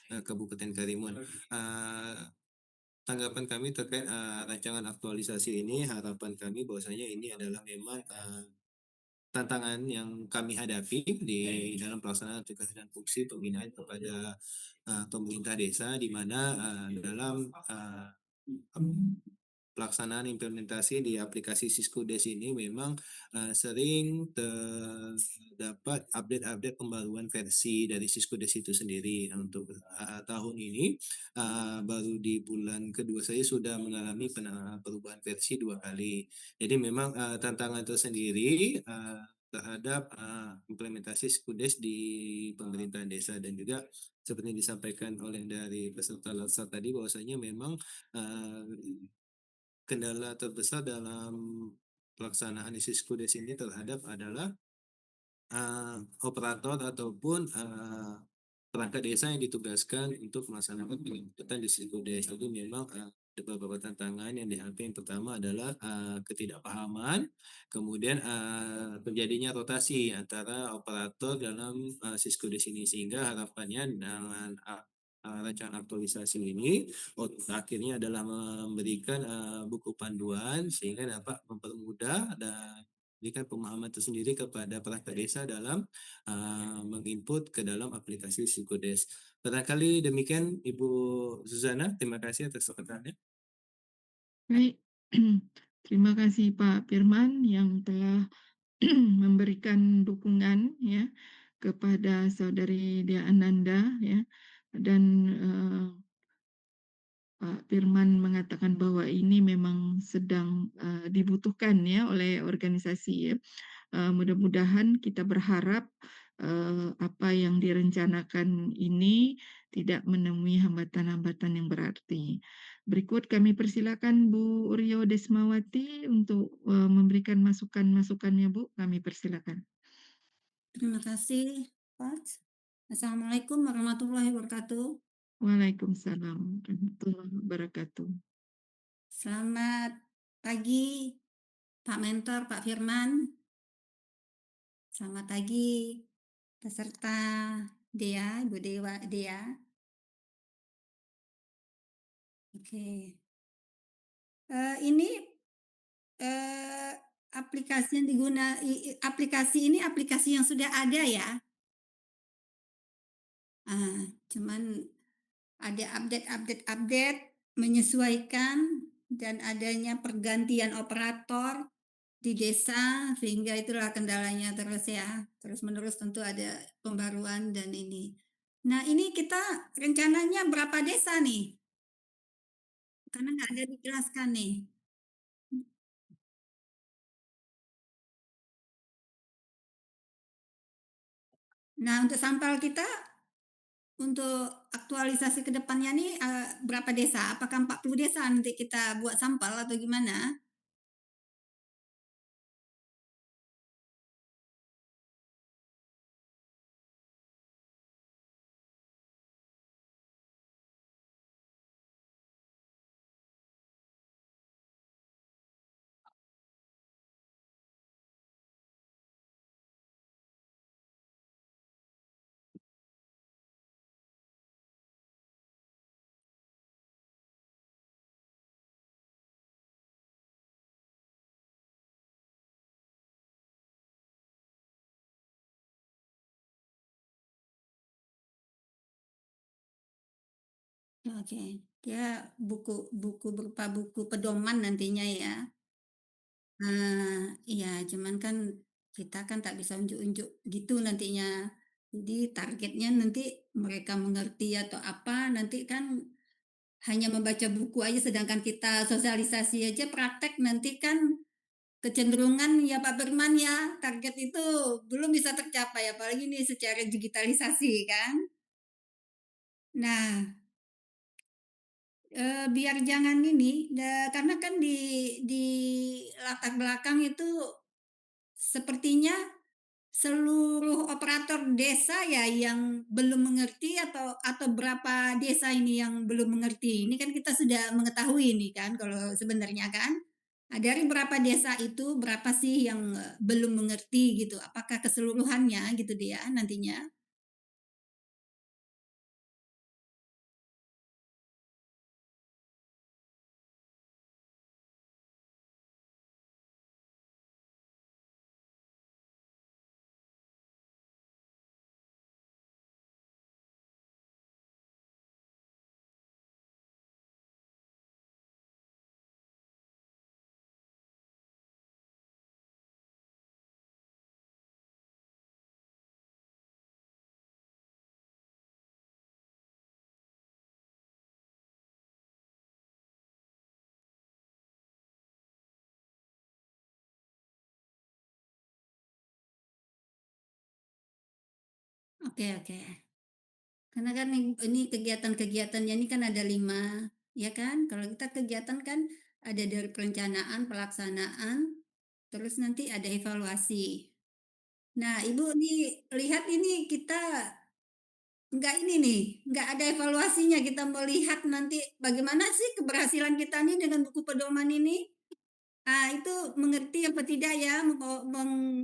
Kabupaten Karimun. Eh, Tanggapan kami terkait rancangan aktualisasi ini, harapan kami bahwasanya ini adalah memang tantangan yang kami hadapi di dalam pelaksanaan tugas dan fungsi pembinaan kepada pemerintah desa, di mana dalam pelaksanaan implementasi di aplikasi Siskudes ini memang sering terdapat update-update pembaruan versi dari Siskudes itu sendiri. Untuk tahun ini baru di bulan kedua saya sudah mengalami perubahan versi 2 kali. Jadi memang tantangan tersendiri terhadap implementasi Siskudes di pemerintahan desa, dan juga seperti yang disampaikan oleh dari peserta latsar tadi bahwasanya memang uh, kendala terbesar dalam pelaksanaan ISIS Kudes ini terhadap adalah operator ataupun perangkat desa yang ditugaskan untuk melaksanakan penginputan di ISIS Kudes. Jadi memang ada beberapa tantangan yang dihadapi. Yang pertama adalah ketidakpahaman, kemudian terjadinya rotasi antara operator dalam Siskudes ini, sehingga harapannya dengan rancangan aktualisasi ini akhirnya adalah memberikan buku panduan sehingga dapat mempermudah dan memberikan pemahaman tersendiri kepada perangkat desa dalam menginput ke dalam aplikasi Sikodes. Barangkali demikian Ibu Zuzana, terima kasih atas kesempatannya. Baik, terima kasih Pak Firman yang telah memberikan dukungan ya kepada Saudari Dea Ananda ya, dan Pak Firman mengatakan bahwa ini memang sedang dibutuhkan ya oleh organisasi ya. Mudah-mudahan kita berharap apa yang direncanakan ini tidak menemui hambatan-hambatan yang berarti. Berikut kami persilakan Bu Rio Desmawati untuk memberikan masukan-masukannya, Bu. Kami persilakan. Terima kasih, Pak. Assalamualaikum warahmatullahi wabarakatuh. Waalaikumsalam warahmatullahi wabarakatuh. Selamat pagi, Pak Mentor, Pak Firman. Selamat pagi, peserta Dea, Ibu Dewa Dea. Oke. Ini aplikasi yang aplikasi ini aplikasi yang sudah ada ya. Cuman ada update menyesuaikan dan adanya pergantian operator di desa, sehingga itulah kendalanya terus ya. Terus menerus tentu ada pembaruan dan ini. Nah, ini kita rencananya berapa desa nih? Karena nggak ada dijelaskan nih. Nah, untuk sampel kita, untuk aktualisasi ke depannya nih berapa desa? Apakah 40 desa nanti kita buat sampel atau gimana? Oke, dia buku berupa buku pedoman nantinya ya. Iya, cuman kan kita kan tak bisa unjuk-unjuk gitu nantinya. Jadi targetnya nanti mereka mengerti atau apa, nanti kan hanya membaca buku aja, sedangkan kita sosialisasi aja praktek nanti kan kecenderungan ya Pak Firman ya, target itu belum bisa tercapai, apalagi nih secara digitalisasi kan. Nah, biar jangan ini, karena kan di latar belakang itu sepertinya seluruh operator desa ya yang belum mengerti, atau berapa desa ini yang belum mengerti. Ini kan kita sudah mengetahui ini kan kalau sebenarnya kan. Dari berapa desa itu berapa sih yang belum mengerti gitu? Apakah keseluruhannya gitu dia nantinya? Oke, oke. Karena kan ini kegiatan-kegiatannya ini kan ada 5, ya kan? Kalau kita kegiatan kan ada dari perencanaan, pelaksanaan, terus nanti ada evaluasi. Nah, Ibu nih lihat ini kita nggak ini nih, nggak ada evaluasinya, kita mau lihat nanti bagaimana sih keberhasilan kita nih dengan buku pedoman ini. Itu mengerti apa tidak ya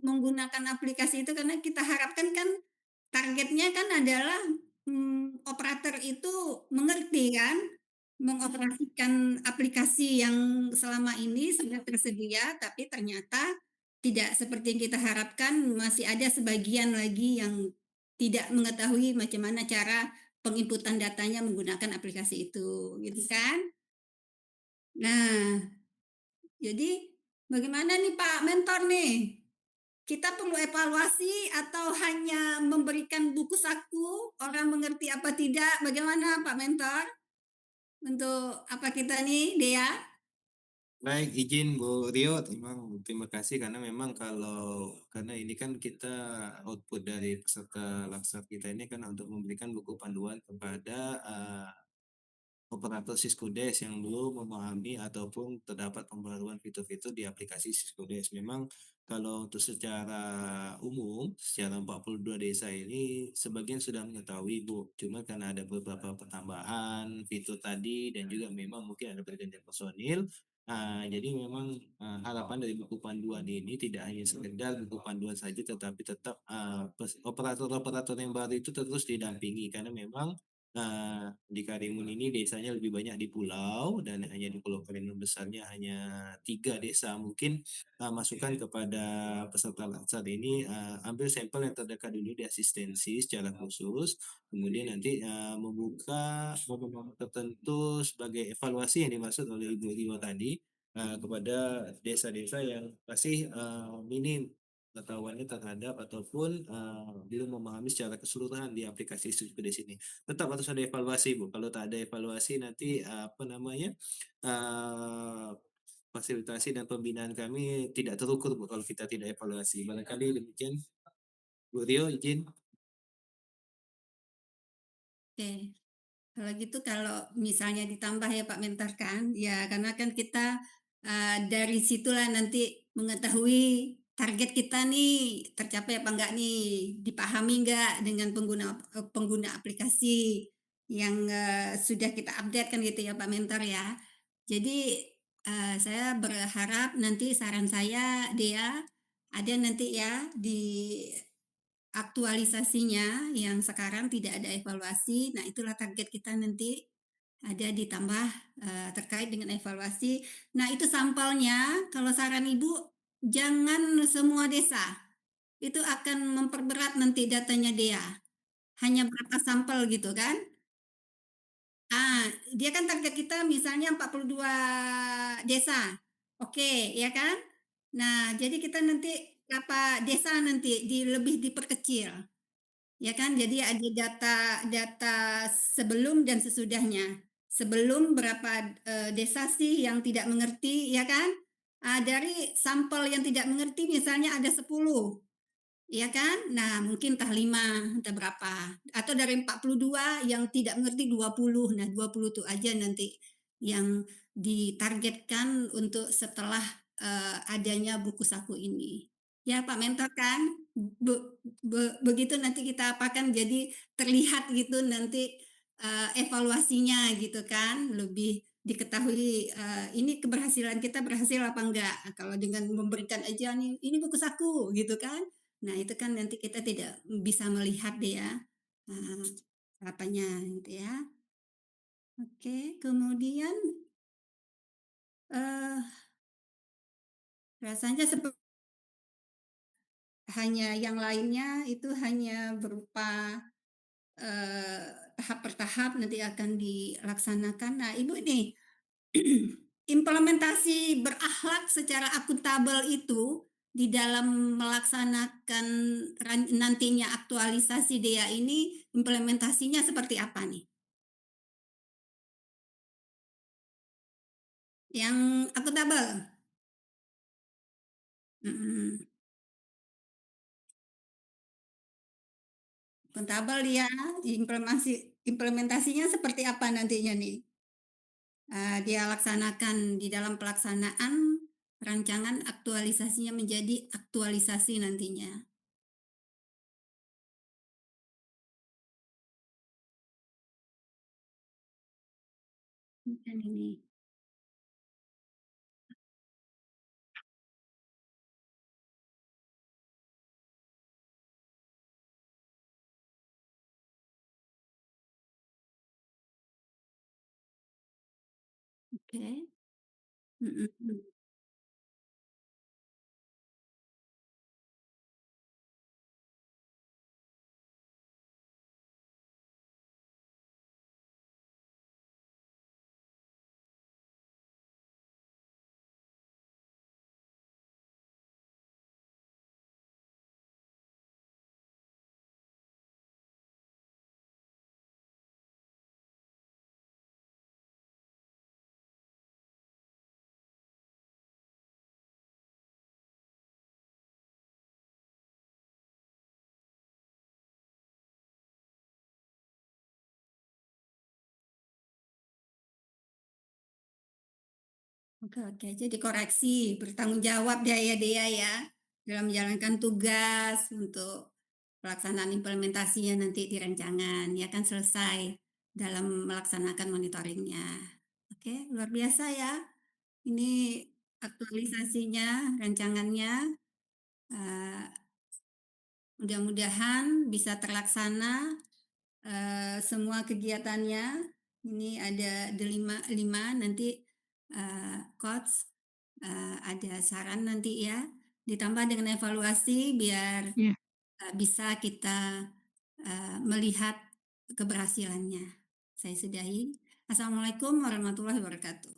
menggunakan aplikasi itu karena kita harapkan kan targetnya kan adalah, operator itu mengerti kan, mengoperasikan aplikasi yang selama ini sudah tersedia, tapi ternyata tidak seperti yang kita harapkan, masih ada sebagian lagi yang tidak mengetahui macam mana cara penginputan datanya menggunakan aplikasi itu, gitu kan. Nah, jadi bagaimana nih Pak Mentor nih? Kita perlu evaluasi atau hanya memberikan buku saku, orang mengerti apa tidak, bagaimana Pak Mentor? Untuk apa kita nih, Dea? Baik, izin Bu Rio, terima kasih karena memang karena ini kan kita output dari peserta laksar kita ini kan untuk memberikan buku panduan kepada operator Syscodes yang belum memahami ataupun terdapat pembaruan fitur-fitur di aplikasi Syscodes. Memang kalau untuk secara umum, secara 42 desa ini sebagian sudah mengetahui Bu. Cuma karena ada beberapa pertambahan fitur tadi dan juga memang mungkin ada pergantian personil. Jadi memang harapan dari buku panduan ini tidak hanya sekedar buku panduan saja, tetapi tetap operator-operator yang baru itu terus didampingi karena memang di Karimun ini desanya lebih banyak di pulau dan hanya di Pulau Karimun besarnya hanya 3 desa. Mungkin masukan kepada peserta latsar ini ambil sampel yang terdekat dulu di asistensi secara khusus, kemudian nanti membuka momen-momen tertentu sebagai evaluasi yang dimaksud oleh Ibu Rio tadi kepada desa-desa yang masih minim pengetahuannya terhadap ataupun belum memahami secara keseluruhan di aplikasi Studio di sini. Tetap harus ada evaluasi Bu. Kalau tak ada evaluasi nanti apa namanya eh, fasilitasi dan pembinaan kami tidak terukur Bu kalau kita tidak evaluasi. Barangkali demikian Bu Rio izin. Oke. Kalau gitu kalau misalnya ditambah ya Pak Mentor kan, ya karena kan kita, dari situlah nanti mengetahui target kita nih tercapai apa enggak nih, dipahami enggak dengan pengguna aplikasi yang, sudah kita update kan gitu ya Pak Mentor ya. Jadi, saya berharap nanti saran saya Dea, ada nanti ya di aktualisasinya yang sekarang tidak ada evaluasi, nah itulah target kita nanti ada ditambah, terkait dengan evaluasi. Nah itu sampelnya kalau saran Ibu jangan semua desa, itu akan memperberat nanti datanya Dea, hanya berapa sampel gitu kan. Dia kan target kita misalnya 42 desa, oke ya kan. Nah jadi kita nanti berapa desa nanti lebih diperkecil. Ya kan, jadi ada data sebelum dan sesudahnya. Sebelum berapa, desa sih yang tidak mengerti, ya kan? Dari sampel yang tidak mengerti misalnya ada 10, ya kan? Nah, mungkin entah 5, entah berapa, atau dari 42 yang tidak mengerti 20. Nah, 20 itu aja nanti yang ditargetkan untuk setelah, adanya buku saku ini. Ya, Pak Mentor kan? Begitu nanti kita apakan jadi terlihat gitu nanti, evaluasinya gitu kan, lebih diketahui, ini keberhasilan kita berhasil apa enggak. Kalau dengan memberikan aja nih, "Ini buku saku," gitu kan. Nah, itu kan nanti kita tidak bisa melihat deh ya, eee, apanya gitu ya. Oke, kemudian, eee, rasanya hanya yang lainnya itu hanya berupa, tahap per tahap nanti akan dilaksanakan. Nah, Ibu nih, implementasi berakhlak secara akuntabel itu di dalam melaksanakan nantinya aktualisasi DEA ini implementasinya seperti apa nih? Yang akuntabel? Mhm. akuntabel ya, implementasinya seperti apa nantinya nih? Dia laksanakan di dalam pelaksanaan rancangan aktualisasinya menjadi aktualisasi nantinya. Bukan ini. Oke. Mhm mhm. Oke oke, jadi koreksi, bertanggung jawab dia ya, dalam menjalankan tugas untuk pelaksanaan implementasinya nanti di rancangan, ya kan selesai dalam melaksanakan monitoringnya. Oke, luar biasa ya, ini aktualisasinya, rancangannya, eee, mudah-mudahan bisa terlaksana, semua kegiatannya. Ini ada lima nanti, coach, ada saran nanti ya, ditambah dengan evaluasi biar, Ya. bisa kita, melihat keberhasilannya. Saya sudahi. Assalamualaikum warahmatullahi wabarakatuh.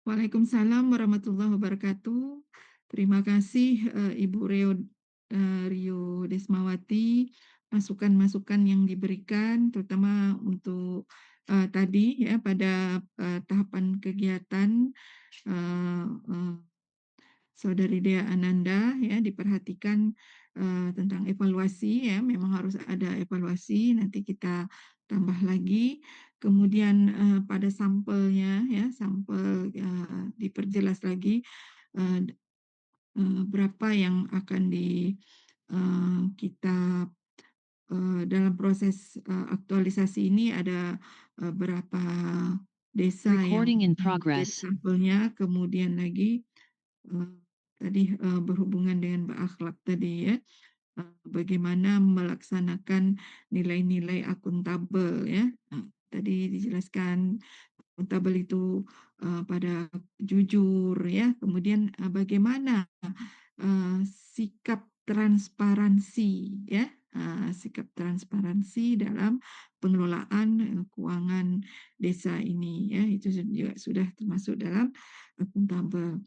Waalaikumsalam warahmatullahi wabarakatuh. Terima kasih, Ibu Rio Desmawati, masukan-masukan yang diberikan terutama untuk, tadi ya pada, tahapan kegiatan, eee eee, Saudari Dea Ananda ya diperhatikan, tentang evaluasi ya, memang harus ada evaluasi, nanti kita tambah lagi. Kemudian, pada sampelnya ya, sampel, diperjelas lagi, eee berapa yang akan kita, dalam proses, aktualisasi ini ada, berapa desa Recording yang, in menjadi progress. sampelnya, kemudian lagi, eee, tadi, berhubungan dengan berakhlak tadi ya, bagaimana melaksanakan nilai-nilai akuntabel ya, tadi dijelaskan akuntabel itu, pada jujur ya, kemudian, bagaimana, sikap transparansi ya, sikap transparansi dalam pengelolaan, keuangan desa ini ya, itu juga sudah termasuk dalam akuntabel.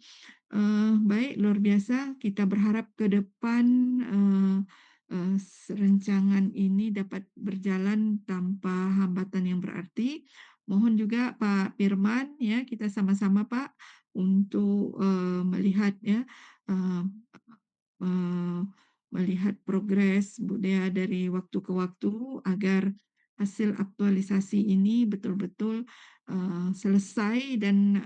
Baik, luar biasa. Kita berharap ke depan, eee eee, rancangan ini dapat berjalan tanpa hambatan yang berarti. Mohon juga Pak Firman ya, kita sama-sama Pak, untuk, melihat ya, eee eee, melihat progres budaya dari waktu ke waktu agar hasil aktualisasi ini betul-betul, selesai dan,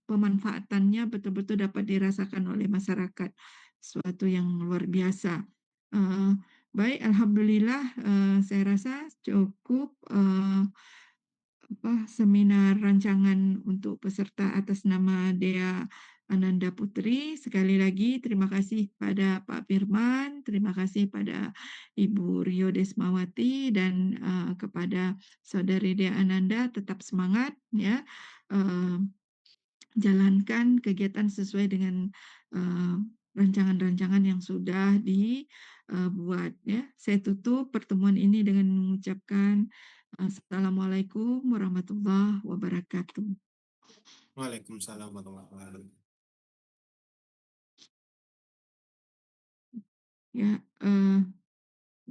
pemanfaatannya betul-betul dapat dirasakan oleh masyarakat, suatu yang luar biasa. Eee, Baik, alhamdulillah, saya rasa cukup, seminar rancangan untuk peserta atas nama Dea Ananda Putri. Sekali lagi terima kasih pada Pak Firman, terima kasih pada Ibu Rio Desmawati dan, kepada Saudari Dea Ananda tetap semangat ya, eee, jalankan kegiatan sesuai dengan, eee, rancangan-rancangan yang sudah dibuat ya. Saya tutup pertemuan ini dengan mengucapkan assalamualaikum warahmatullahi wabarakatuh. Waalaikumsalam warahmatullahi wabarakatuh. Ya,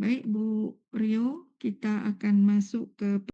baik Bu Rio, kita akan masuk ke